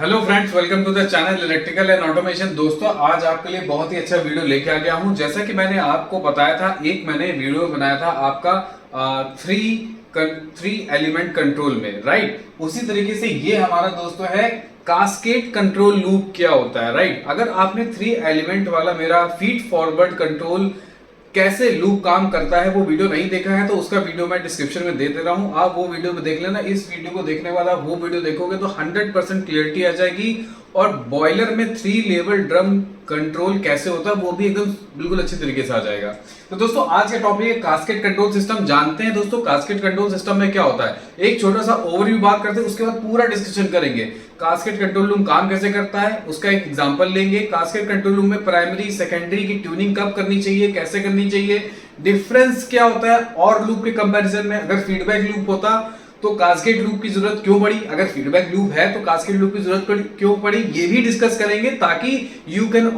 Hello friends, welcome to the channel electrical and automation. दोस्तों, आज आपके लिए बहुत ही अच्छा वीडियो लेके आ गया हूं। जैसा कि मैंने आपको बताया था, मैंने वीडियो बनाया था आपका थ्री एलिमेंट कंट्रोल में, राइट। उसी तरीके से ये हमारा दोस्तों है कास्केड कंट्रोल लूप क्या होता है, राइट। अगर आपने थ्री एलिमेंट वाला मेरा फीड फॉरवर्ड कंट्रोल कैसे लूप काम करता है वो वीडियो नहीं देखा है तो उसका वीडियो मैं डिस्क्रिप्शन में दे रहा हूं, आप वो वीडियो में देख लेना। इस वीडियो को देखने वाला वो वीडियो देखोगे तो 100% क्लियरिटी आ जाएगी। और बॉयलर में 3 लेवल ड्रम कंट्रोल कैसे होता है वो भी एकदम बिल्कुल अच्छे तरीके से आ जाएगा। तो दोस्तों, आज का टॉपिक है कास्केड कंट्रोल सिस्टम। जानते हैं दोस्तों कास्केड कंट्रोल सिस्टम में क्या होता है। एक छोटा सा ओवरव्यू बात करते हैं, उसके बाद पूरा डिस्कशन करेंगे। कास्केड कंट्रोल लूप काम कैसे करता है उसका एक एग्जांपल लेंगे। कास्केड कंट्रोल लूप में प्राइमरी सेकेंडरी की ट्यूनिंग कब करनी चाहिए, कैसे करनी चाहिए, डिफरेंस क्या होता है और लूप के कंपैरिजन में। अगर फीडबैक लूप होता तो कास्केड लूप की जरूरत क्यों पड़ी, अगर फीडबैक लूप है तो कास्केड लूप की जरूरत क्यों पड़ी, ये भी डिस्कस करेंगे ताकि you can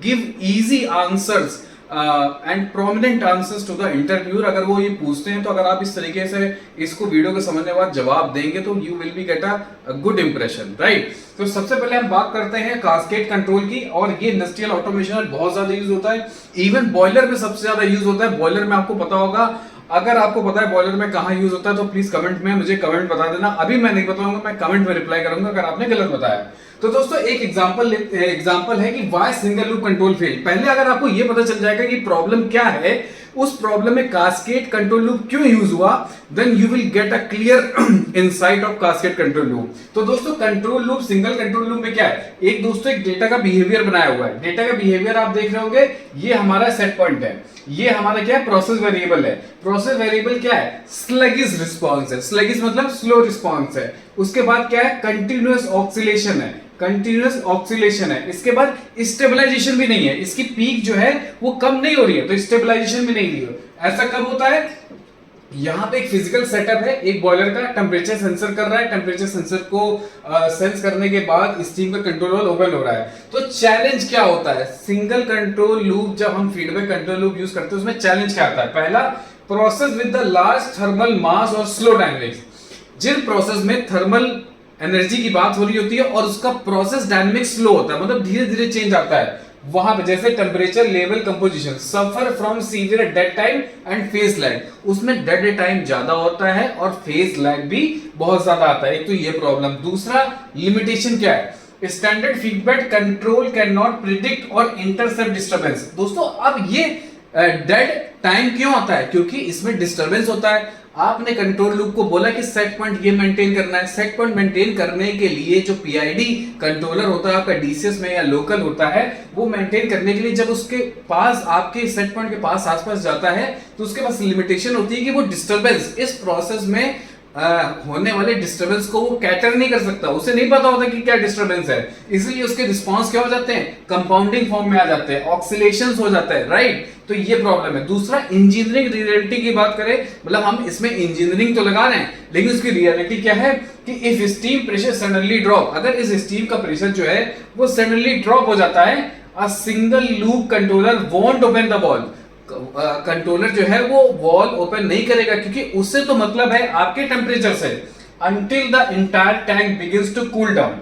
give easy answers and prominent answers to the interviewer. अगर वो ये पूछते हैं तो अगर आप इस तरीके से इसको वीडियो को समझने के बाद जवाब देंगे तो you will be get a good impression, right. तो सबसे पहले हम बात करते हैं कास्केड कंट्रोल की, और ये इंडस्ट्रियल ऑटोमेशन में बहुत ज्यादा यूज होता है। इवन बॉयलर में सबसे ज्यादा यूज होता है। बॉयलर में आपको पता होगा, अगर आपको पता है बॉयलर में कहां यूज होता है तो प्लीज कमेंट में मुझे कमेंट बता देना। अभी मैं नहीं बताऊंगा, मैं कमेंट में रिप्लाई करूंगा अगर आपने गलत बताया। तो दोस्तों, एक एग्जांपल है कि why single loop control fail. पहले अगर आपको ये पता चल जाएगा कि प्रॉब्लम क्या है, उस प्रॉब्लम में कास्केड कंट्रोल लूप क्यों यूज हुआ, then you will get a clear insight of cascade control loop. तो दोस्तों, control loop single control loop में क्या है, एक दोस्तों एक डेटा का बिहेवियर बनाया हुआ है। डेटा का बिहेवियर आप देख रहे होंगे, ये हमारा सेट पॉइंट है, ये हमारा क्या है, प्रोसेस वेरिएबल है। प्रोसेस वेरिएबल क्या है, स्लगिश रिस्पॉन्स है। स्लगिश मतलब स्लो रिस्पॉन्स है। उसके बाद क्या है, कंटिन्यूअस ऑक्सीलेशन है, कंटिन्यूअस ऑक्सीलेशन है। इसके बाद स्टेबलाइजेशन भी नहीं है, इसकी पीक जो है वो कम नहीं हो रही है तो स्टेबलाइजेशन भी नहीं है। ऐसा कब होता है, यहां पे एक फिजिकल सेटअप है, एक बॉयलर का टेम्परेचर सेंसर कर रहा है, टेम्परेचर सेंसर को सेंस करने के बाद स्टीम का कंट्रोल वाल्व ओपन हो रहा है। तो चैलेंज क्या होता है, सिंगल कंट्रोल लूप जब हम फीडबैक कंट्रोल लूप यूज करते हैं उसमें चैलेंज क्या आता है। पहला, process with the large thermal mass और स्लो डायनेमिक्स। जिन प्रोसेस में थर्मल एनर्जी की बात हो रही होती है और उसका प्रोसेस डायनेमिक स्लो होता है, मतलब धीरे धीरे चेंज आता है, वहां पे जैसे temperature level composition suffer from severe dead time and phase lag, उसमें डेड टाइम ज्यादा होता है और फेज लैग भी बहुत ज्यादा आता है। एक तो ये प्रॉब्लम। दूसरा, लिमिटेशन क्या है, standard feedback control can not predict और इंटरसेप्ट डिस्टर्बेंस। दोस्तों, अब ये डेड टाइम क्यों आता है, क्योंकि इसमें डिस्टर्बेंस होता है। आपने कंट्रोल लूप को बोला कि सेट पॉइंट ये मेंटेन करना है। सेट पॉइंट मेंटेन करने के लिए जो पीआईडी कंट्रोलर होता है आपका डीसीएस में या लोकल होता है, वो मेंटेन करने के लिए जब उसके पास आपके सेट पॉइंट के पास आसपास जाता है तो उसके पास लिमिटेशन होती है कि वो डिस्टर्बेंस इस प्रोसेस में होने वाले डिस्टर्बेंस को वो कैटर नहीं कर सकता, उसे नहीं पता होता कि क्या डिस्टर्बेंस है, इसलिए उसके रिस्पांस क्या हो जाते हैं, कंपाउंडिंग फॉर्म में आ जाते हैं, ऑक्सीलेशंस हो जाता है, राइट। तो ये प्रॉब्लम है। दूसरा, इंजीनियरिंग रियलिटी की बात करें, मतलब हम इसमें इंजीनियरिंग तो लगा रहे हैं लेकिन उसकी रियलिटी क्या है कि if steam pressure suddenly drop, अगर इस स्टीम का प्रेशर जो है वो सडनली ड्रॉप हो जाता है, a single loop controller won't open the valve. Controller जो है वो वॉल ओपन नहीं करेगा, क्योंकि उससे तो मतलब है आपके टेम्परेचर से, until the entire tank begins to cool down।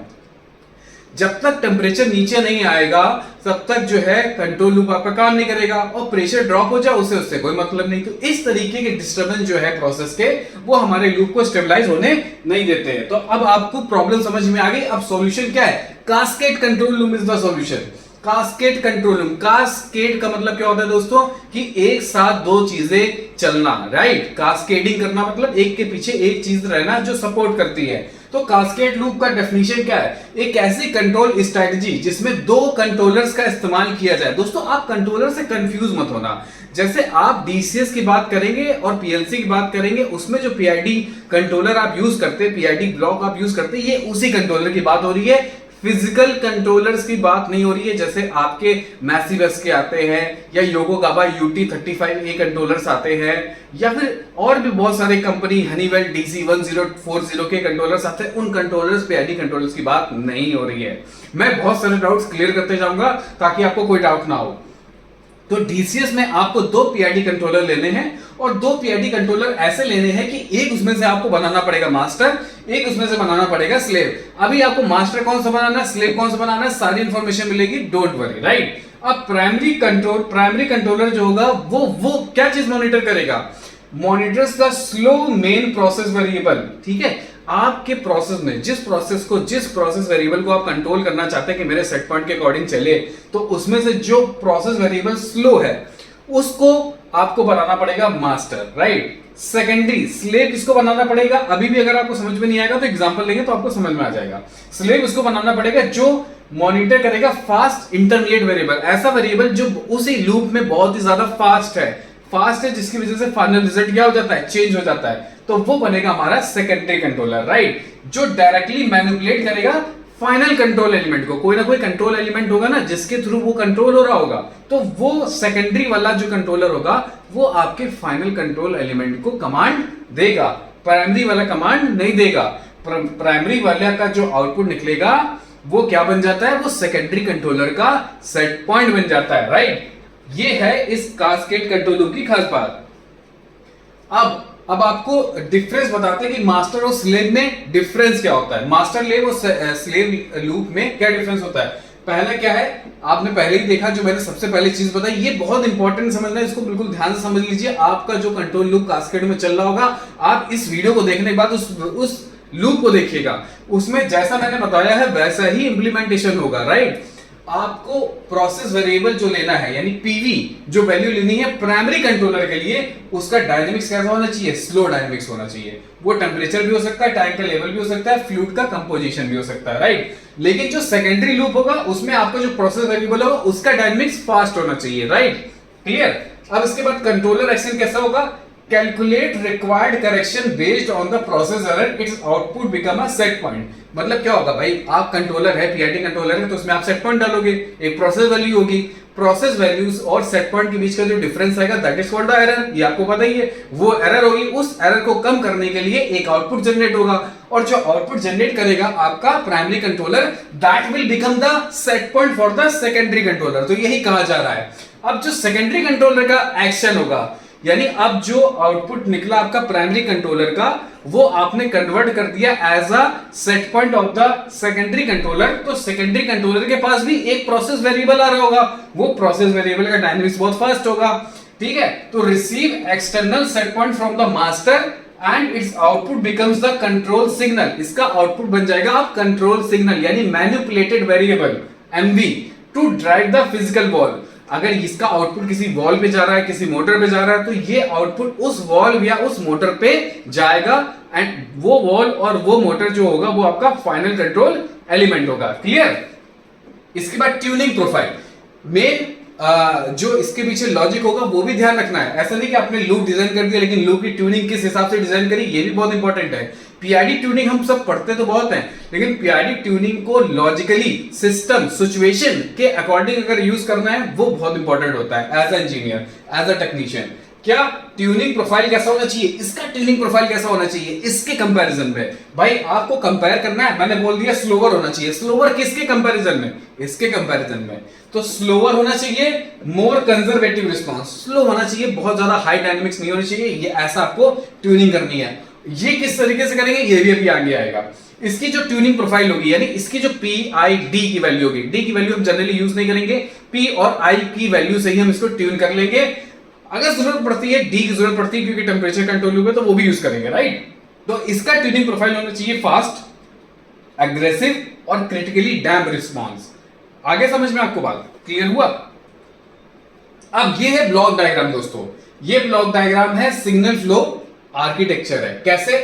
जब तक टेम्परेचर नीचे नहीं आएगा तब तक जो है कंट्रोल लूप आपका काम नहीं करेगा, और प्रेशर ड्रॉप हो जाए उससे कोई मतलब नहीं। तो इस तरीके के डिस्टर्बेंस जो है प्रोसेस के, वो हमारे लूप को स्टेबलाइज होने नहीं देते हैं। तो अब आपको प्रॉब्लम समझ में आ गई। अब सॉल्यूशन क्या है, cascade control loop is the solution. Cascade control loop, cascade का मतलब क्या होता है दोस्तों कि एक साथ दो चीजें चलना, राइट। कास्केडिंग करना मतलब एक के पीछे एक चीज रहना जो सपोर्ट करती है। तो कास्केड लूप का डेफिनेशन क्या है, एक ऐसी कंट्रोल स्ट्रेटजी जिसमें दो कंट्रोलर्स का इस्तेमाल किया जाए। दोस्तों, आप कंट्रोलर से कंफ्यूज मत होना। जैसे आप डीसीएस की बात करेंगे और पीएलसी की बात करेंगे, उसमें जो पीआईडी कंट्रोलर आप यूज करते हैं, पीआईडी ब्लॉक आप यूज करते हैं, ये उसी कंट्रोलर की बात हो रही है, फिजिकल कंट्रोलर्स की बात नहीं हो रही है। जैसे आपके मैसिवस के आते हैं या योकोगावा UT35A कंट्रोलर्स आते हैं, या फिर और भी बहुत सारे कंपनी हनीवेल DC1040 के कंट्रोलर्स आते हैं, उन कंट्रोलर्स पे आईडी कंट्रोलर्स की बात नहीं हो रही है। मैं बहुत सारे डाउट्स क्लियर करते जाऊंगा ताकि आपको कोई डाउट ना हो। तो डीसीएस में आपको दो पीआईडी कंट्रोलर लेने हैं और दो पीआईडी कंट्रोलर ऐसे लेने हैं कि एक उसमें से आपको बनाना पड़ेगा मास्टर, एक उसमें से बनाना पड़ेगा स्लेव। अभी आपको मास्टर कौन सा बनाना है, स्लेव कौन सा बनाना है, सारी इंफॉर्मेशन मिलेगी, डोंट वरी, राइट। अब प्राइमरी कंट्रोलर जो होगा वो क्या चीज मॉनिटर करेगा, monitors the slow main process variable. ठीक है, आपके प्रोसेस में जिस प्रोसेस वेरिएबल को आप कंट्रोल करना चाहते हैं कि मेरे सेट पॉइंट के अकॉर्डिंग चले, तो उसमें से जो प्रोसेस वेरिएबल स्लो है उसको आपको बनाना पड़ेगा मास्टर, राइट। सेकेंडरी स्लेव किसको बनाना पड़ेगा, अभी भी अगर आपको समझ में नहीं आएगा तो एग्जांपल लेंगे तो आपको समझ में आ जाएगा। स्लेव उसको बनाना पड़ेगा जो मॉनिटर करेगा फास्ट इंटरमीडिएट वेरिएबल, ऐसा वेरिएबल जो उसी लूप में बहुत ही ज्यादा फास्ट है, जिसकी वजह से फाइनल रिजल्ट क्या हो जाता है, चेंज हो जाता है, तो वो बनेगा हमारा सेकेंडरी कंट्रोलर, राइट। जो डायरेक्टली मैनिपुलेट करेगा फाइनल कंट्रोल एलिमेंट को, कोई ना कोई कंट्रोल एलिमेंट होगा ना जिसके थ्रू वो कंट्रोल हो रहा होगा, तो वो सेकेंडरी वाला जो कंट्रोलर होगा वो आपके फाइनल कंट्रोल एलिमेंट को कमांड देगा, प्राइमरी वाला कमांड नहीं देगा। प्राइमरी वाला का जो आउटपुट निकलेगा वो क्या बन जाता है, वो सेकेंडरी कंट्रोलर का सेट पॉइंट बन जाता है, राइट। ये है इस कास्केड कंट्रोल लूप की खास बात। अब आपको डिफरेंस बताते हैं कि मास्टर और स्लेव में डिफरेंस क्या होता है, मास्टर लेव और स्लेव लूप में क्या डिफरेंस होता है। पहला क्या है, आपने पहले ही देखा, जो मैंने सबसे पहले चीज बताई, ये बहुत इंपॉर्टेंट समझना है, इसको बिल्कुल ध्यान से समझ लीजिए। आपका जो कंट्रोल लूप कास्केड में चल रहा होगा, आप इस वीडियो को देखने के बाद उस लूप को देखिएगा, उसमें जैसा मैंने बताया है वैसा ही इंप्लीमेंटेशन होगा, राइट। आपको प्रोसेस वेरिएबल जो लेना है यानी पीवी जो वैल्यू लेनी है प्राइमरी कंट्रोलर के लिए, उसका डायनेमिक्स कैसा होना चाहिए, स्लो डायनेमिक्स होना चाहिए। वो टेम्परेचर भी हो सकता है, टाइम का लेवल भी हो सकता है, फ्लूइड का कंपोजिशन भी हो सकता है, राइट। लेकिन जो सेकेंडरी लूप होगा उसमें आपका जो प्रोसेस वेरिएबल होगा उसका डायनेमिक्स फास्ट होना चाहिए, राइट, क्लियर। अब इसके बाद कंट्रोलर एक्शन कैसा होगा, calculate required correction based on the process error, it's output become a set point. मतलब क्या होगा भाई, आप कंट्रोलर है, पीआईडी कंट्रोलर है, तो उसमें आप सेट पॉइंट डालोगे, एक प्रोसेस वैल्यू होगी, प्रोसेस वैल्यूज और सेट पॉइंट के बीच का जो डिफरेंस आएगा that is called the error, ये आपको पता ही है, वो एरर होगी। उस एरर को कम करने के लिए एक आउटपुट जनरेट होगा, और जो आउटपुट जनरेट करेगा आपका primary controller, that will become the set point for the secondary controller. तो यही कहा जा रहा है। अब जो सेकेंडरी कंट्रोलर का एक्शन होगा, यानी अब जो आउटपुट निकला आपका प्राइमरी कंट्रोलर का, वो आपने कन्वर्ट कर दिया as a set point of the secondary controller. तो सेकेंडरी कंट्रोलर के पास भी एक प्रोसेस वेरिएबल आ रहा होगा, वो प्रोसेस वेरिएबल का डायनेमिक्स बहुत फास्ट होगा, ठीक है। तो receive external set point from the master and its output becomes the control signal. इसका आउटपुट बन जाएगा अब कंट्रोल सिग्नल, यानी manipulated variable MV to drive the physical valve. अगर इसका आउटपुट किसी वॉल पे जा रहा है, किसी मोटर पे जा रहा है, तो ये आउटपुट उस वॉल या उस मोटर पे जाएगा, एंड वो वॉल और वो मोटर जो होगा वो आपका फाइनल कंट्रोल एलिमेंट होगा, क्लियर। इसके बाद ट्यूनिंग प्रोफाइल में जो इसके पीछे लॉजिक होगा वो भी ध्यान रखना है। ऐसा नहीं कि आपने लूप डिजाइन कर दिया लेकिन लूप की ट्यूनिंग किस हिसाब से डिजाइन करी, ये भी बहुत इंपॉर्टेंट है। पीआईडी ट्यूनिंग हम सब पढ़ते तो बहुत हैं, लेकिन पीआईडी ट्यूनिंग को लॉजिकली सिस्टम सिचुएशन के अकॉर्डिंग अगर यूज करना है वो बहुत इंपॉर्टेंट होता है as a engineer, as a technician. क्या ट्यूनिंग प्रोफाइल कैसा होना चाहिए, इसका ट्यूनिंग प्रोफाइल कैसा होना चाहिए इसके कंपैरिजन में। भाई आपको कंपेयर करना है, मैंने बोल दिया स्लोवर होना चाहिए। स्लोवर किसके कंपैरिजन में, इसके कंपैरिजन में। तो स्लोवर होना चाहिए, मोर कंजर्वेटिव रिस्पांस, स्लो होना चाहिए, बहुत ज्यादा हाई डायनेमिक्स नहीं होनी चाहिए। ये ऐसा आपको ट्यूनिंग करनी है। ये किस तरीके से करेंगे ये भी अभी आगे आएगा। इसकी जो ट्यूनिंग प्रोफाइल होगी, यानी इसकी जो पी आई डी की वैल्यू होगी, डी की वैल्यू हम जनरली यूज नहीं करेंगे, पी और आई की वैल्यू से ही हम इसको ट्यून कर लेंगे। अगर जरूरत पड़ती है डी की जरूरत पड़ती है क्योंकि टेम्परेचर कंट्रोल होगा तो वो भी यूज करेंगे, राइट। तो इसका ट्यूनिंग प्रोफाइल होना चाहिए फास्ट, एग्रेसिव और क्रिटिकली डैम्प रिस्पॉन्स। आगे समझ में आपको बात क्लियर हुआ। अब ये है ब्लॉक डायग्राम दोस्तों, ये ब्लॉक डायग्राम है सिग्नल फ्लो आर्किटेक्चर है। कैसे,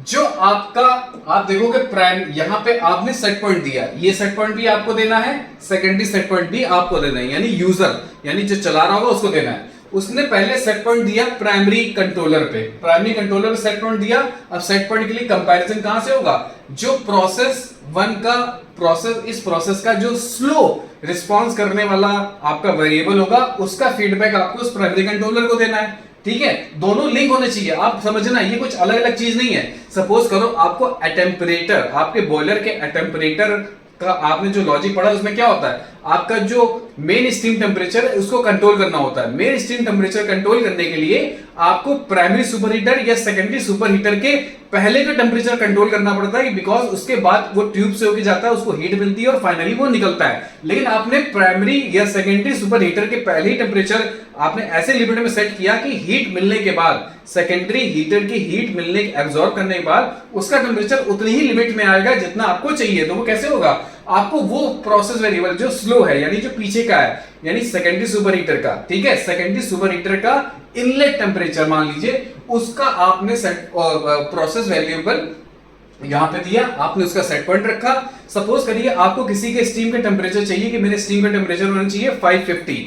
जो आपका आप देखोगे प्राइम, यहां पे आपने सेट पॉइंट दिया, ये सेट पॉइंट भी आपको देना है, सेकेंडरी सेट पॉइंट भी आपको देना है, यानी यूजर यानी जो चला रहा होगा उसको देना है। उसने पहले सेट पॉइंट दिया प्राइमरी कंट्रोलर पे, प्राइमरी कंट्रोलर पे सेट पॉइंट दिया। अब सेट पॉइंट के लिए कंपैरिजन कहां से होगा, जो प्रोसेस वन का प्रोसेस, इस प्रोसेस का जो स्लो रिस्पांस करने वाला आपका वेरिएबल होगा उसका फीडबैक आपको उस प्राइमरी कंट्रोलर को देना है, ठीक है। दोनों लिंक होने चाहिए, आप समझना ये कुछ अलग अलग चीज नहीं है। सपोज करो आपको अटेम्परेटर, आपके बॉयलर के अटेम्परेटर का आपने जो लॉजिक पढ़ा उसमें क्या होता है, आपका जो मेन स्टीम टेम्परेचर है उसको कंट्रोल करना होता है। मेन स्टीम टेम्परेचर कंट्रोल करने के लिए आपको प्राइमरी सुपर हीटर या सेकेंडरी सुपर हीटर के पहले का टेम्परेचर कंट्रोल करना पड़ता है, बिकॉज उसके बाद वो ट्यूब से होके जाता है, उसको हीट मिलती है और फाइनली वो निकलता है। लेकिन आपने प्राइमरी या सेकेंडरी सुपर हीटर के पहले ही टेम्परेचर आपने ऐसे लिमिट में सेट किया कि हीट मिलने के बाद, सेकेंडरी हीटर की हीट मिलने एब्जॉर्ब करने के बाद उसका टेम्परेचर उतनी ही लिमिट में आएगा जितना आपको चाहिए। तो वो कैसे होगा, आपको वो प्रोसेस वेरिएबल जो स्लो है, यानी जो पीछे का है, यानी सेकेंडरी सुपर हीटर का, ठीक है, सेकेंडरी सुपर हीटर का इनलेट टेम्परेचर मान लीजिए, उसका आपने प्रोसेस वेरिएबल यहां पे दिया, आपने उसका सेट पॉइंट रखा। सपोज करिए आपको किसी के स्टीम का टेम्परेचर चाहिए कि मेरे स्टीम का टेम्परेचर होना चाहिए 550,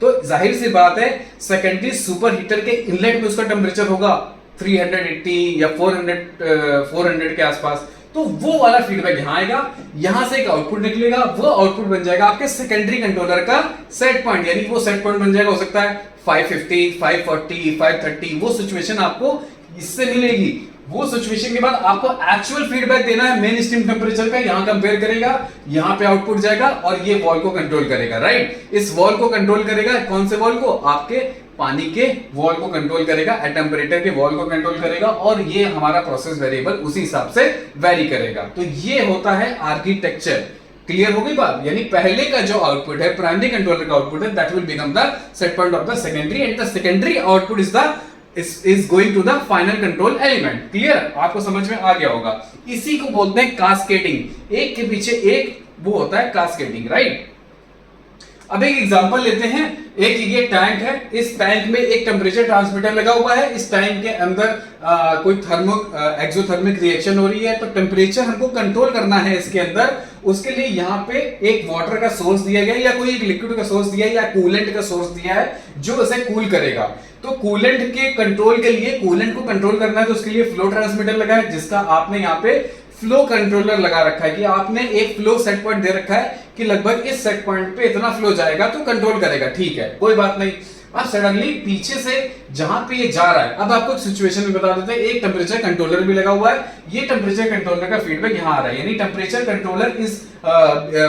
तो जाहिर सी बात है सेकेंडरी सुपर हीटर के इनलेट में उसका टेम्परेचर होगा 380 या 400 के आसपास। तो वो वाला फीडबैक यहां आएगा, यहां से एक आउटपुट निकलेगा, वो आउटपुट बन जाएगा आपके सेकेंडरी कंट्रोलर का सेट पॉइंट, यानी वो सेट पॉइंट बन जाएगा, हो सकता है 550, 540, 530, वो सिचुएशन आपको इससे मिलेगी। वो सिचुएशन के बाद आपको एक्चुअल फीडबैक देना है मेन स्टीम टेम्परेचर का, यहां कंपेयर करेगा, यहां पे आउटपुट जाएगा और ये वॉल को कंट्रोल करेगा, राइट। इस वॉल को कंट्रोल करेगा, कौन से वॉल को, आपके पानी के वॉल को कंट्रोल करेगा, टेम्परेचर के वॉल को कंट्रोल करेगा, और ये हमारा प्रोसेस वेरिएबल उसी हिसाब से वेरी करेगा। तो ये होता है आर्किटेक्चर। क्लियर हो गई बात, यानी पहले का जो आउटपुट है प्राइमरी कंट्रोलर का आउटपुट है, that will become the set point of the secondary, and the secondary output is going to the final control element. Clear, आपको समझ में आ गया होगा। इसी को बोलते हैं कास्केडिंग, एक के पीछे एक वो होता है कास्केडिंग, राइट। अब एक एग्जांपल लेते हैं, एक ये टैंक है, इस टैंक में एक टेम्परेचर ट्रांसमीटर लगा हुआ है, इस टैंक के अंदर कोई एक्सोथर्मिक रिएक्शन हो रही है, तो टेम्परेचर हमको कंट्रोल करना है इसके अंदर। उसके लिए यहाँ पे एक वाटर का सोर्स दिया गया, या कोई एक लिक्विड का सोर्स दिया है, या कूलेंट का सोर्स दिया है जो इसे कूल करेगा। तो कूलेंट के कंट्रोल के लिए, कूलेंट को कंट्रोल करना है, तो उसके लिए फ्लो ट्रांसमीटर लगा है, जिसका आपने यहाँ पे फ्लो कंट्रोलर लगा रखा है, कि आपने एक फ्लो सेट पॉइंट दे रखा है कि लगभग इस सेट पॉइंट पे इतना फ्लो जाएगा तो कंट्रोल करेगा, ठीक है, कोई बात नहीं। अब सडनली पीछे से जहां पे ये जा रहा है, अब आपको सिचुएशन में बता देते हैं, एक टेम्परेचर कंट्रोलर भी लगा हुआ है, ये टेम्परेचर कंट्रोलर का फीडबैक यहां आ रहा है, यानी temperature controller is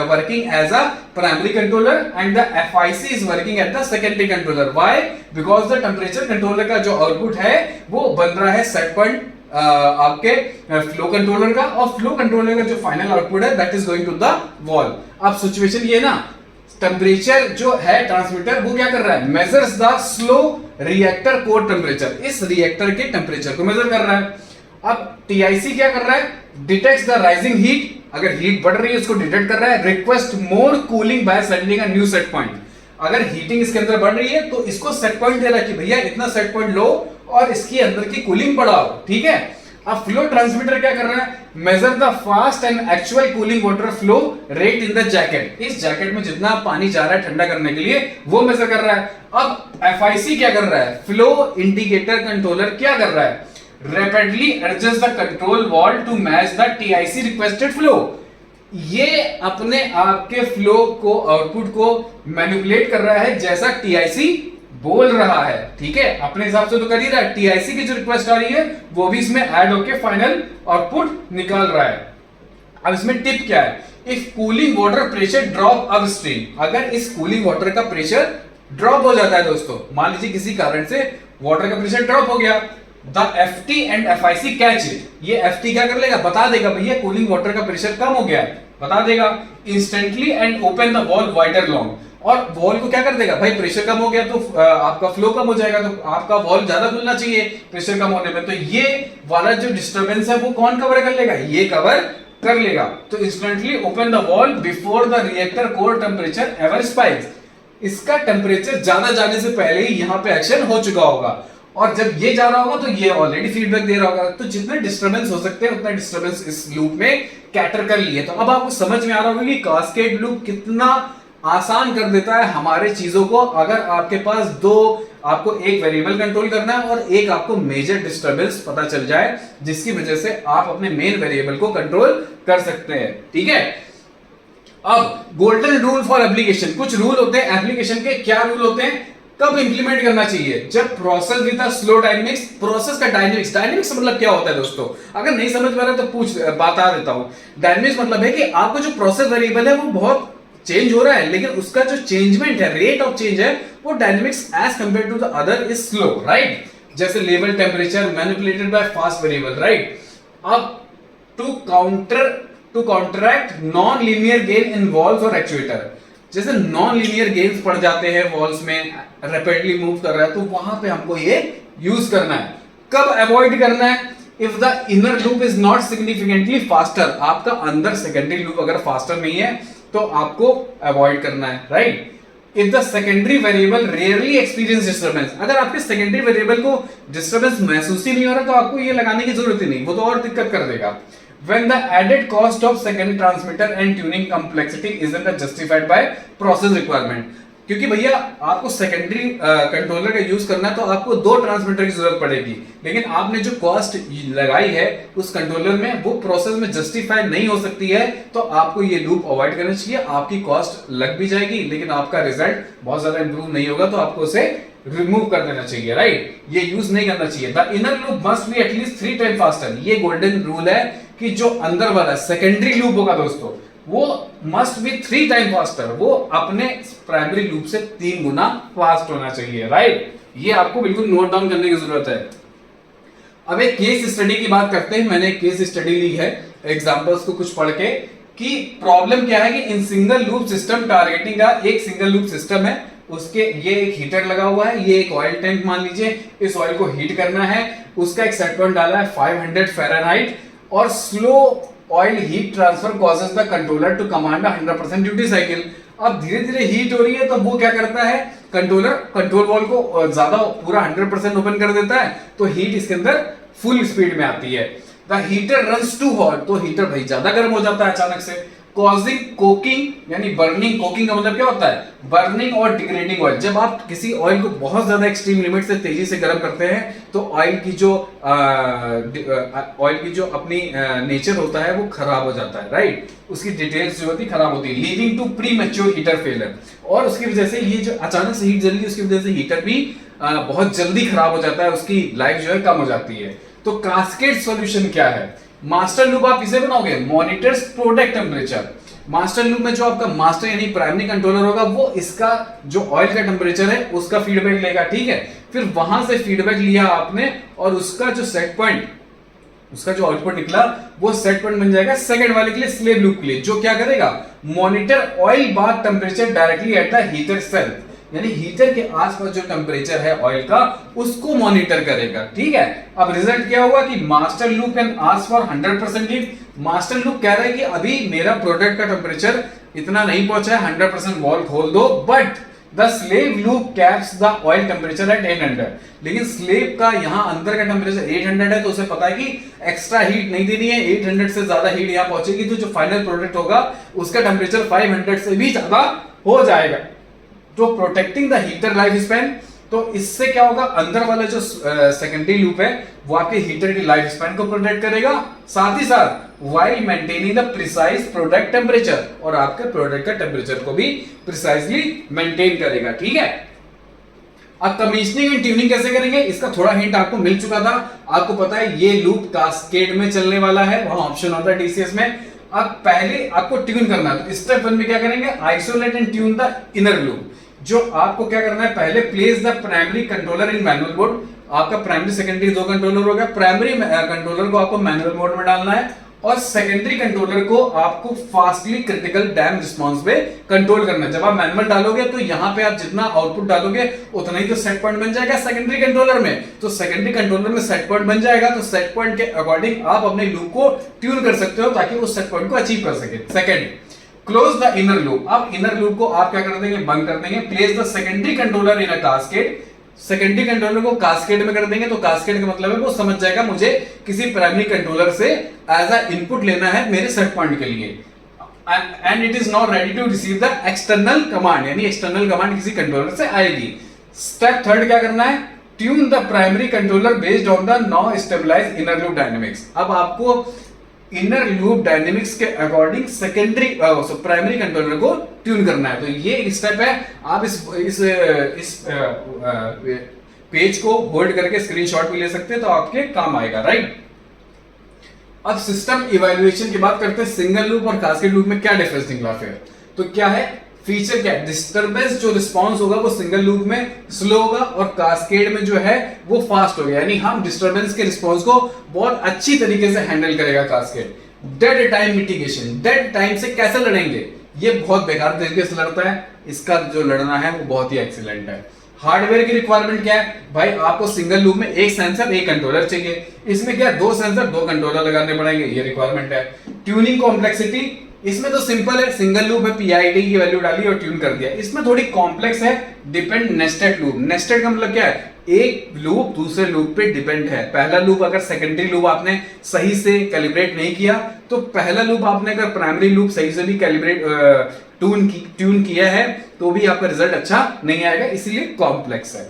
working as a primary controller and the FIC is working at the secondary controller. Why? Because the temperature controller का जो आउटपुट है वो बन रहा है सेट पॉइंट आपके फ्लो कंट्रोलर का, और फ्लो कंट्रोलर का जो फाइनल आउटपुट है that is going to the valve. अब सिचुएशन ये ना, टेम्परेचर जो है ट्रांसमीटर वो क्या कर रहा है, measures the slow reactor core temperature, इस रिएक्टर के टेम्परेचर को मेजर कर रहा है। अब TIC क्या कर रहा है, डिटेक्ट्स द राइजिंग हीट, अगर हीट बढ़ रही है उसको डिटेक्ट कर रहा है, request more cooling by sending a new set point, अगर हीटिंग इसके अंदर बढ़ रही है तो इसको सेट पॉइंट दे रहा है कि भैया इतना सेट पॉइंट लो और इसके अंदर की कूलिंग बढ़ाओ, ठीक है। अब फ्लो ट्रांसमीटर क्या कर रहा है, measure the fast and actual cooling water flow rate in the jacket, इस जैकेट में जितना पानी जा रहा है ठंडा करने के लिए वो मेजर कर रहा है। अब FIC क्या कर रहा है, फ्लो इंडिकेटर कंट्रोलर क्या कर रहा है, rapidly adjust the control valve to match the TIC requested flow, ये अपने आपके फ्लो को, आउटपुट को मैनिपुलेट कर रहा है जैसा TIC बोल रहा है, ठीक है, अपने हिसाब से तो कर ही रहा है, TIC की जो रिक्वेस्ट आ रही है वो भी इसमें ऐड होके फाइनल आउटपुट निकाल रहा है। अब इसमें टिप क्या है, if cooling water pressure drop upstream, अगर इस कूलिंग वाटर का प्रेशर ड्रॉप हो जाता है दोस्तों, मान लीजिए किसी कारण से वाटर का प्रेशर ड्रॉप हो गया, the FT and FIC catch it, ये FT क्या कर लेगा, बता देगा भैया कूलिंग वाटर का प्रेशर कम हो गया है, बता देगा instantly, and open the valve wider long, और वॉल को क्या कर देगा, भाई प्रेशर कम हो गया तो आपका फ्लो कम हो जाएगा, तो आपका वॉल ज्यादा खुलना चाहिए प्रेशर कम होने में, तो ये वाला जो डिस्टर्बेंस है वो कौन कवर कर लेगा, ये कवर कर लेगा। तो instantly open the valve before the reactor core temperature ever spikes, इसका टेम्परेचर ज्यादा जाने से पहले ही यहाँ पे एक्शन हो चुका होगा, और जब ये जा रहा होगा तो ये ऑलरेडी फीडबैक दे रहा होगा, तो जितने डिस्टर्बेंस हो सकते हैं उतना डिस्टर्बेंस इस लूप में कैटर कर लिए। तो अब आपको समझ में आ रहा होगा कि कास्केड लूप कितना आसान कर देता है हमारे चीजों को, अगर आपके पास दो, आपको एक वेरिएबल कंट्रोल करना है और एक आपको मेजर डिस्टर्बेंस पता चल जाए, जिसकी वजह से आप अपने मेन वेरिएबल को कंट्रोल कर सकते हैं, ठीक है। अब गोल्डन रूल फॉर एप्लीकेशन, कुछ रूल होते हैं एप्लीकेशन के, क्या रूल होते हैं, कब इंप्लीमेंट करना चाहिए, जब process with slow dynamics, process का डायनेमिक्स, डायनेमिक्स मतलब क्या होता है दोस्तों, अगर नहीं समझ में आ रहा तो बता देता हूं। डायनेमिक्स मतलब है कि आपका जो प्रोसेस वेरिएबल है वो बहुत चेंज हो रहा है, लेकिन उसका जो चेंजमेंट है, रेट ऑफ चेंज है, वो dynamics as compare to the other is slow, right. जैसे level temperature manipulated by fast variable, right. अब to counteract non linear gain in valves और एक्चुएटर, जैसे नॉन लीनियर गेन्स पड़ जाते हैं वॉल्स में, रैपिडली मूव कर रहा है, तो वहां पे हमको ये यूज करना है। कब अवॉइड करना है? If the inner loop is not significantly faster, आपका अंदर सेकेंडरी लूप अगर फास्टर नहीं है तो आपको अवॉइड करना है, right. If the secondary variable rarely experience disturbance, अगर आपके सेकेंडरी वेरिएबल को डिस्टर्बेंस महसूस ही नहीं हो रहा तो आपको ये लगाने की जरूरत ही नहीं, वो तो और दिक्कत कर देगा। When the added cost of second transmitter and tuning complexity isn't justified by process requirement, क्योंकि भैया आपको सेकेंडरी कंट्रोलर का यूज करना है तो आपको 2 ट्रांसमीटर की जरूरत पड़ेगी, लेकिन आपने जो कॉस्ट लगाई है उस कंट्रोलर में वो प्रोसेस में जस्टिफाई नहीं हो सकती है, तो आपको ये लूप अवॉइड करना चाहिए। आपकी कॉस्ट लग भी जाएगी लेकिन आपका रिजल्ट बहुत ज्यादा इंप्रूव नहीं होगा, तो आपको उसे रिमूव कर देना चाहिए, राइट। ये यूज नहीं करना चाहिए। The inner loop must be at least 3 time faster, ये गोल्डन रूल है कि जो अंदर वाला सेकेंडरी लूप होगा दोस्तों वो मस्ट बी 3 टाइम फास्टर, वो अपने प्राइमरी लूप से 3 गुना फास्ट होना चाहिए, राइट। ये आपको बिल्कुल नोट डाउन करने की जरूरत है। अब एक केस स्टडी की बात करते हैं। मैंने एक केस स्टडी ली है एग्जांपल्स को कुछ पढ़ के, कि प्रॉब्लम क्या है कि in single loop system targeting का एक सिंगल लूप सिस्टम है, उसके ये एक हीटर लगा हुआ है, ये एक ऑयल टैंक मान लीजिए, इस ऑयल को हीट करना है, उसका एक सेट पॉइंट डाला है 500 फ़ारेनहाइट, और slow oil heat transfer causes the controller to command 100% duty cycle. अब धीरे धीरे हीट हो रही है तो वो क्या करता है, कंट्रोलर कंट्रोल वॉल को ज्यादा पूरा 100% ओपन कर देता है, तो हीट इसके अंदर फुल स्पीड में आती है। The heater runs too hot, तो हीटर भाई ज्यादा गर्म हो जाता है अचानक से, कॉजिंग कोकिंग यानी बर्निंग। कोकिंग का मतलब क्या होता है? बर्निंग और डिग्रेडिंग ऑयल। जब आप किसी ऑयल को बहुत ज्यादा एक्सट्रीम लिमिट से तेजी से गर्म करते हैं तो ऑयल की जो अपनी नेचर होता है वो खराब हो जाता है, राइट। उसकी डिटेल्स जो होती है खराब होती है, leading to premature heater failure. और उसकी वजह से ये जो अचानक से हीट जल्दी, उसकी वजह से हीटर भी बहुत जल्दी खराब हो जाता है, उसकी लाइफ जो है कम हो जाती है। तो कास्केड सॉल्यूशन क्या है? मास्टर लूप आप इसे बनाओगे, monitors product temperature. Master loop में जो आपका मास्टर यानी प्राइमरी कंट्रोलर होगा वो इसका जो ऑयल का टेम्परेचर है उसका फीडबैक लेगा, ठीक है। फिर वहां से फीडबैक लिया आपने और उसका जो सेट पॉइंट, उसका जो आउटपुट निकला वो सेट पॉइंट बन जाएगा सेकंड वाले के लिए, स्लेव लूप के लिए, जो क्या करेगा, monitor oil bath temperature directly at the heater self, यानी हीटर के आसपास जो टेम्परेचर है ऑयल का उसको मॉनिटर करेगा, ठीक है। अब रिजल्ट क्या होगा कि master loop can ask for 100% heat. Master loop कह रहा है कि अभी मेरा प्रोडक्ट का टेम्परेचर इतना नहीं पहुंचा है, 100% वॉल्व खोल दो, but the slave loop caps the oil temperature at 800। लेकिन स्लेव का यहां अंदर का टेम्परेचर 800 है, तो उसे पता है कि एक्स्ट्रा हीट नहीं देनी है, 800 से ज्यादा हीट यहां पहुंचेगी तो जो फाइनल प्रोडक्ट होगा उसका टेम्परेचर 500 से भी ज्यादा हो जाएगा। तो protecting the heater life span, तो इससे क्या होगा, अंदर वाला जो सेकेंडरी लूप है वो आपके हीटर की लाइफ स्पैन को प्रोटेक्ट करेगा, साथ ही साथ while maintaining the precise product temperature, और आपके प्रोडक्ट का टेम्परेचर को भी प्रिसाइजली मेंटेन करेगा, ठीक है। अब कमीशनिंग एंड ट्यूनिंग कैसे करेंगे, इसका थोड़ा हिंट आपको मिल चुका था। आपको पता है ये लूप कास्केड में चलने वाला है, वहां ऑप्शन होता है डीसीएस में। अब पहले आपको ट्यून करना है, तो स्टेप 1 में क्या करेंगे, isolate and tune the inner loop. जो आपको क्या करना है, पहले place the primary controller in manual mode. आपका प्राइमरी सेकेंडरी 2 कंट्रोलर हो गया, प्राइमरी कंट्रोलर को आपको मैनुअल मोड में डालना है और सेकेंडरी कंट्रोलर को आपको फास्टली क्रिटिकल डैम रिस्पांस पे कंट्रोल करना है। जब आप मैनुअल डालोगे तो यहां पे आप जितना आउटपुट डालोगे उतना ही तो सेट पॉइंट बन जाएगा सेकेंडरी कंट्रोलर में, तो सेकेंडरी कंट्रोलर में सेट पॉइंट बन जाएगा, तो सेट पॉइंट के अकॉर्डिंग आप अपने लूप को ट्यून कर सकते हो ताकि उस सेट पॉइंट को अचीव कर सके। Second, close the inner loop. अब इनर लूप को आप क्या कर देंगे, बंद कर देंगे। Place the secondary controller in a cascade. Secondary controller को कास्केड में कर देंगे, तो कास्केड का मतलब है वो समझ जाएगा मुझे किसी प्राइमरी कंट्रोलर से एज अ इनपुट लेना है मेरे सेट पॉइंट के लिए, and it is not ready to receive the external command, यानी एक्सटर्नल कमांड किसी कंट्रोलर से आएगी। स्टेप 3 क्या करना है, tune the primary controller based on the now stabilized inner loop dynamics. अब आपको इनर लूप डायनेमिक्स के अकॉर्डिंग सेकेंडरी प्राइमरी कंट्रोलर को ट्यून करना है। तो ये एक स्टेप है, आप इस पेज को होल्ड करके स्क्रीनशॉट भी ले सकते हैं तो आपके काम आएगा, राइट। अब सिस्टम इवैल्यूएशन की बात करते हैं। सिंगल लूप और कास्केड लूप में क्या डिफरेंस निकला फिर? तो क्या है फीचर, क्या है डिस्टरबेंस, जो रिस्पॉन्स होगा वो सिंगल लूप में स्लो होगा और कास्केड में जो है वो फास्ट होगा, यानी हम डिस्टरबेंस के रिस्पॉन्स को बहुत अच्छी तरीके से हैंडल करेगा cascade. Dead time mitigation, dead time से कैसे लड़ेंगे, ये बहुत बेकार तरीके से लड़ता है, इसका जो लड़ना है वो बहुत ही एक्सीलेंट है। हार्डवेयर की रिक्वायरमेंट क्या है भाई, आपको सिंगल लूप में एक सेंसर एक कंट्रोलर चाहिए, इसमें क्या दो सेंसर दो कंट्रोलर लगाने पड़ेंगे, ये रिक्वायरमेंट है। ट्यूनिंग कॉम्प्लेक्सिटी, इसमें तो सिंपल है, सिंगल लूप है, पीआईडी की वैल्यू डाली और ट्यून कर दिया। इसमें थोड़ी कॉम्प्लेक्स है, डिपेंड नेस्टेड लूप। नेस्टेड का मतलब क्या है, एक लूप दूसरे लूप पे डिपेंड है। पहला लूप अगर सेकेंडरी लूप आपने सही से कैलिब्रेट नहीं किया, तो पहला लूप आपने अगर प्राइमरी लूप सही से भी कैलिब्रेट ट्यून किया है तो भी आपका रिजल्ट अच्छा नहीं आएगा, इसीलिए कॉम्प्लेक्स है।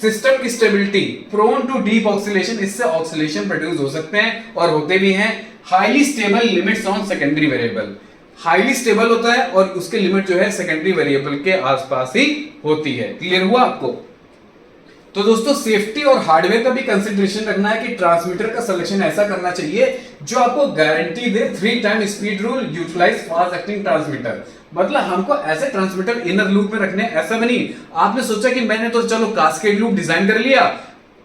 सिस्टम की stability, prone to deep oscillation, इससे ऑक्सीलेशन प्रोड्यूस हो सकते हैं और होते भी हैं। Highly stable limits on secondary variable, highly stable होता है और उसके लिमिट जो है सेकेंडरी वेरिएबल के आसपास ही होती है। क्लियर हुआ आपको? तो दोस्तों सेफ्टी और हार्डवेयर का भी कंसिडरेशन रखना है कि ट्रांसमीटर का सिलेक्शन ऐसा करना चाहिए जो आपको गारंटी दे 3 time speed rule, utilize fast acting transmitter. मतलब हमको ऐसे ट्रांसमीटर इनर लूप में रखने, ऐसा भी नहीं आपने सोचा कि मैंने तो चलो कास्केड लूप डिजाइन कर लिया,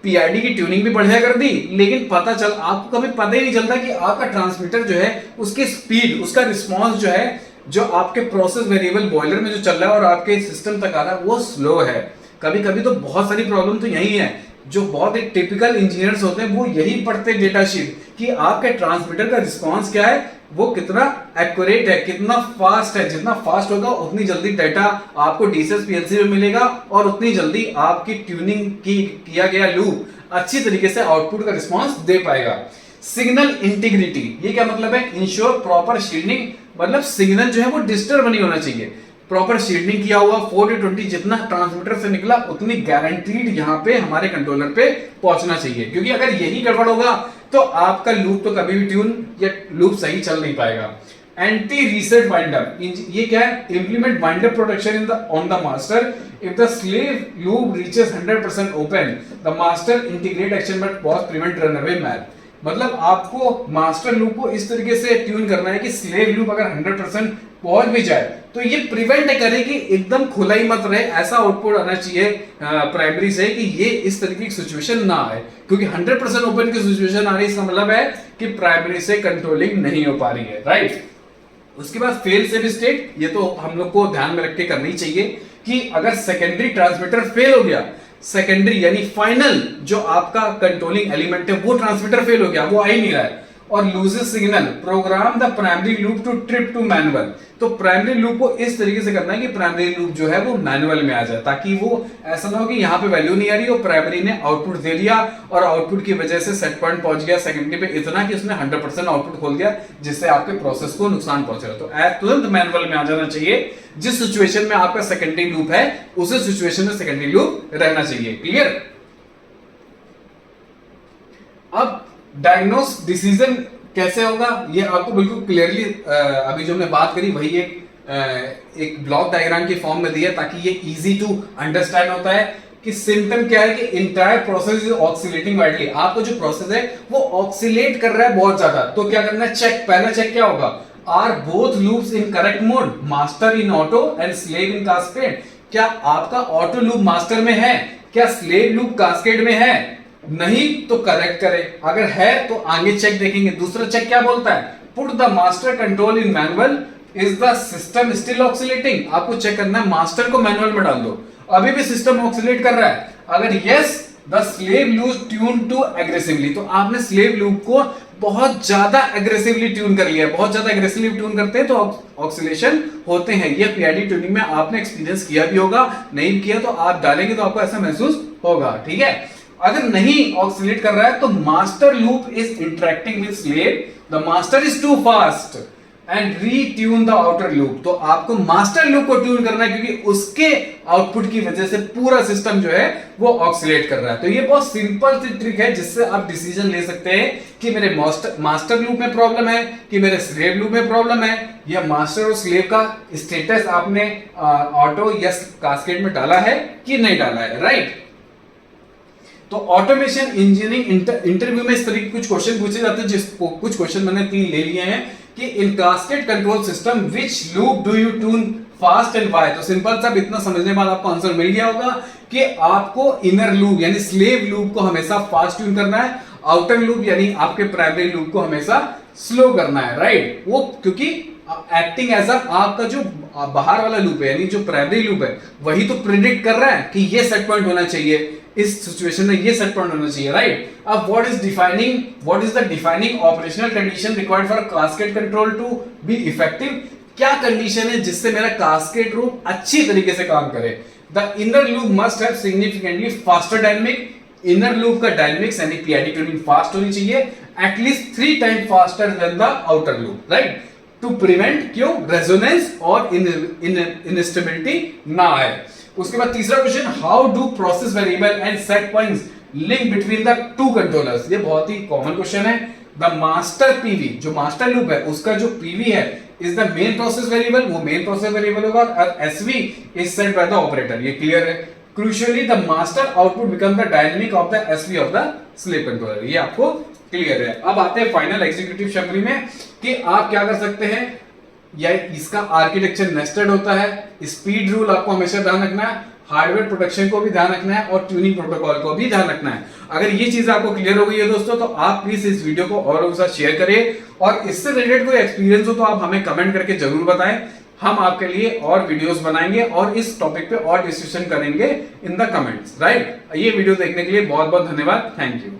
पीआईडी की ट्यूनिंग भी बढ़िया कर दी, लेकिन पता चल आपको कभी पता ही नहीं चलता कि आपका ट्रांसमीटर जो है उसकी स्पीड, उसका रिस्पॉन्स जो है, जो आपके प्रोसेस वेरिएबल बॉयलर में जो चल रहा है और आपके सिस्टम तक आ रहा है वो स्लो है। कभी कभी तो बहुत सारी प्रॉब्लम तो यही है, जो बहुत एक टिपिकल इंजीनियर्स होते हैं वो यही पढ़ते हैं डेटा शीट कि आपके ट्रांसमीटर का रिस्पांस क्या है, वो कितना एक्यूरेट है, कितना फास्ट है। जितना फास्ट होगा उतनी जल्दी डेटा आपको डीसीएस पीएलसी में मिलेगा और उतनी जल्दी आपकी ट्यूनिंग किया गया लूप अच्छी तरीके से आउटपुट का रिस्पांस दे पाएगा। सिग्नल इंटीग्रिटी, ये क्या मतलब है, इंश्योर प्रॉपर शील्डिंग, मतलब सिग्नल जो है वो डिस्टर्ब नहीं होना चाहिए, प्रॉपर शील्डिंग किया हुआ 420 जितना ट्रांसमीटर से निकला उतनी गारंटीड यहाँ पे हमारे कंट्रोलर पे पहुंचना चाहिए, क्योंकि अगर यही गड़बड़ होगा तो आपका लूप तो कभी भी ट्यून या लूप सही चल नहीं पाएगा। एंटी रीसेट वाइंड अप, ये क्या है, implement wind up protection in the on the master if the slave loop reaches 100% open the master integrate action but pause prevent runaway math. मतलब आपको मास्टर लूप को इस तरीके से ट्यून करना है कि स्लेव लूप अगर 100% पहुंच भी जाए तो ये प्रिवेंट करे कि एकदम खुला ही मत रहे, ऐसा आउटपुट आना चाहिए प्राइमरी से कि ये इस तरीके की सिचुएशन ना आए, क्योंकि 100% ओपन की सिचुएशन आ रही है, इसका मतलब है कि प्राइमरी से कंट्रोलिंग नहीं हो पा रही है, राइट। उसके बाद फेल सेफ स्टेट, ये तो हम लोग को ध्यान में रख के करनी चाहिए कि अगर सेकेंडरी ट्रांसमीटर फेल हो गया, सेकेंडरी यानी फाइनल जो आपका कंट्रोलिंग एलिमेंट है वो ट्रांसमीटर फेल हो गया, वो आ ही नहीं रहा है और loses signal, program the primary loop to trip to manual. तो प्राइमरी लूप को इस तरीके से करना है कि प्राइमरी लूप जो है वो मैनुअल में आ जाए, ताकि वो ऐसा ना हो कि यहाँ पे वैल्यू नहीं आ रही और प्राइमरी ने आउटपुट दे दिया और आउटपुट की वजह से सेट पॉइंट पहुंच गया सेकेंडरी पे इतना कि उसने 100% आउटपुट खोल दिया, जिससे आपके प्रोसेस को नुकसान पहुंचेगा। तो तुरंत मैनुअल में आ जाना चाहिए, जिस सिचुएशन में आपका सेकेंडरी लूप है उसी सिचुएशन में सेकेंडरी लूप रहना चाहिए। क्लियर? अब डायग्नोस डिसीजन कैसे होगा ये आपको बिल्कुल क्लियरली अभी जो हमने बात करी वही एक ब्लॉक डायग्राम की फॉर्म में दिया, ताकि ये इजी टू अंडरस्टैंड होता है कि सिम्टम क्या है कि entire process is oscillating widely. आपको जो प्रोसेस है वो ऑक्सीलेट कर रहा है बहुत ज्यादा, तो क्या करना है, चेक, पहला चेक क्या होगा, are both loops in correct mode, master in auto and slave in cascade. क्या आपका ऑटो लूप मास्टर में है, क्या स्लेव लूप कास्केड में है? नहीं तो करेक्ट करें, अगर है तो आगे चेक देखेंगे। दूसरा चेक क्या बोलता है, put the master control in manual, is the system still oscillating. आपको चेक करना है मास्टर को मैनुअल में डाल दो, अभी भी सिस्टम ऑक्सीलेट कर रहा है, अगर yes the slave loop tune too aggressively, तो आपने स्लेव लूप को बहुत ज्यादा एग्रेसिवली ट्यून कर लिया। बहुत ज्यादा एग्रेसिवली ट्यून करते हैं तो ऑक्सीलेशन होते हैं, ये पीआईडी ट्यूनिंग में आपने एक्सपीरियंस किया भी होगा, नहीं किया तो आप डालेंगे तो आपको ऐसा महसूस होगा, ठीक है। अगर नहीं ऑक्सीलेट कर रहा है तो master loop is interacting with slave, the master is too fast and retune the outer loop. तो आपको मास्टर लूप को ट्यून करना है, क्योंकि उसके आउटपुट की वजह से पूरा सिस्टम जो है वो ऑक्सीलेट कर रहा है। तो ये बहुत सिंपल सी ट्रिक है जिससे आप डिसीजन ले सकते हैं कि मेरे मास्टर लूप में प्रॉब्लम है कि मेरे स्लेव लूप में प्रॉब्लम है, या मास्टर और स्लेव का स्टेटस आपने ऑटो या कास्केड में डाला है कि नहीं डाला है, राइट। तो ऑटोमेशन इंजीनियरिंग इंटरव्यू में इस तरीके कुछ क्वेश्चन पूछे जाते हैं, जिसको कुछ क्वेश्चन मैंने 3 ले लिए हैं कि in cascade control system which loop do you tune fast and why. तो सिंपल सा इतना समझने के बाद आपको आंसर मिल गया होगा कि आपको इनर लूप यानी स्लेव लूप को हमेशा फास्ट ट्यून करना है, आउटर लूप यानी आपके प्राइमरी लूप को हमेशा स्लो करना है, राइट। वो क्योंकि एक्टिंग एज आपका जो बाहर वाला लूप है यानी जो प्राइमरी लूप है वही तो प्रिडिक्ट कर रहा है कि ये सेट पॉइंट होना चाहिए, इस सिचुएशन में ये सेट पॉइंट होना चाहिए, राइट। अब what is the defining operational condition required for cascade control to be effective. क्या कंडीशन है जिससे मेरा कास्केड लूप अच्छी तरीके से काम करे। The inner loop must have significantly faster dynamic. Inner loop का डायनेमिक्स यानी पीआईडी ट्यूनिंग फास्ट होनी चाहिए, at least 3 time faster than the outer loop, right, to prevent क्यों रेजोनेंस और इनस्टेबिलिटी ना आए। उसके बाद तीसरा question, how do process variable and set points link between the two controllers. ये बहुत ही कॉमन क्वेश्चन है। द मास्टर पीवी, जो मास्टर लूप है उसका जो पीवी है is the main process variable, वो मेन प्रोसेस वेरिएबल होगा, और SV is set by the operator. ये क्लियर है। Crucially the master output become the dynamic of the SV of the slave controller. ये आपको क्लियर है। अब आते हैं फाइनल एग्जीक्यूटिव समरी में कि आप क्या कर सकते हैं। या इसका आर्किटेक्चर नेस्टेड होता है, स्पीड रूल आपको हमेशा ध्यान रखना है, हार्डवेयर प्रोटेक्शन को भी ध्यान रखना है और ट्यूनिंग प्रोटोकॉल को भी ध्यान रखना है। अगर ये चीज आपको क्लियर हो गई है दोस्तों तो आप प्लीज इस वीडियो को और के साथ शेयर करें, और इससे रिलेटेड कोई एक्सपीरियंस हो तो आप हमें कमेंट करके जरूर बताएं। हम आपके लिए और वीडियोस बनाएंगे और इस टॉपिक पे और डिस्कशन करेंगे इन द कमेंट्स, राइट। ये वीडियो देखने के लिए बहुत बहुत धन्यवाद। Thank you.